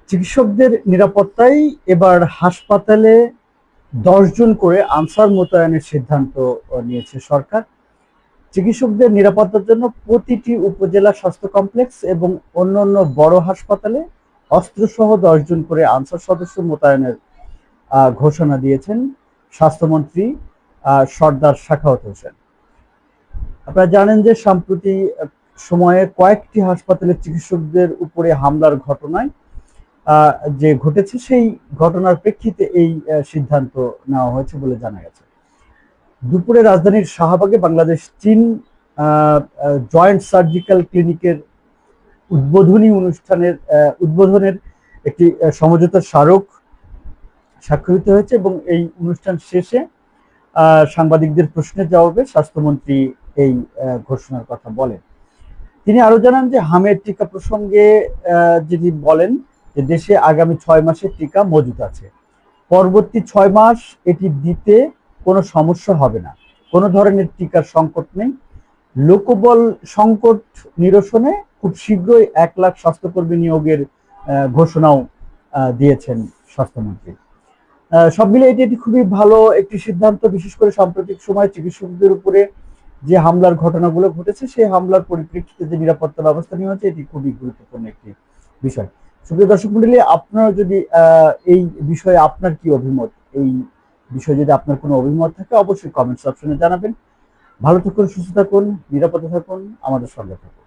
চিকিৎসকদের নিরাপত্তায় এবার হাসপাতালে 10 জন করে আনসার মোতায়েনের সিদ্ধান্ত নিয়েছে সরকার। চিকিৎসকদের নিরাপত্তার জন্য প্রতিটি উপজেলা স্বাস্থ্য কমপ্লেক্স এবং অন্যান্য বড় হাসপাতালে অস্ত্রসহ 10 জন করে আনসার সদস্য মোতায়েনের ঘোষণা দিয়েছেন স্বাস্থ্যমন্ত্রী সর্দার সাখাওয়াত হোসেন। আপনারা জানেন যে সম্প্রতি সময়ে কয়েকটি হাসপাতালে চিকিৎসকদের উপরে হামলার ঘটনায় যে ঘটেছে, সেই ঘটনার প্রেক্ষিতে এই সিদ্ধান্ত নেওয়া হয়েছে বলে জানা গেছে। দুপুরে রাজধানীর শাহবাগে বাংলাদেশ চীন জয়েন্ট সার্জিক্যাল ক্লিনিকের উদ্বোধনের একটি সমঝোতা স্মারক স্বাক্ষরিত হয়েছে এবং এই অনুষ্ঠান শেষে সাংবাদিকদের প্রশ্নের জবাবে স্বাস্থ্যমন্ত্রী এই ঘোষণার কথা বলেন। তিনি আরো জানান যে হামের টিকা প্রসঙ্গে যিনি বলেন যে দেশে আগামী 6 মাসের টিকা মজুত আছে, পরবর্তী 6 মাস এটি দিতে কোনো সমস্যা হবে না, কোনো ধরনের টিকার সংকট নেই। লোকবল সংকট নিরসনে খুব শীঘ্রই 1 লাখ স্বাস্থ্যকর্মী নিয়োগের ঘোষণাও দিয়েছেন স্বাস্থ্যমন্ত্রী। সব মিলে এটি খুবই ভালো একটি সিদ্ধান্ত। বিশেষ করে সাম্প্রতিক সময়ে চিকিৎসকদের উপরে যে হামলার ঘটনাগুলো ঘটেছে, সেই হামলার পরিপ্রেক্ষিতে যে নিরাপত্তা ব্যবস্থা নেওয়া হচ্ছে, এটি খুবই গুরুত্বপূর্ণ একটি বিষয়। সুপ্রিয় দর্শক মণ্ডলী, আপনারা যদি এই বিষয়ে আপনার কি অভিমত, এই বিষয়ে যদি আপনার কোনো অভিমত থাকে অবশ্যই কমেন্টস অপশনে জানাবেন। ভালো থাকুন, সুস্থ থাকুন, নিরাপদে থাকুন, আমাদের সঙ্গে থাকুন।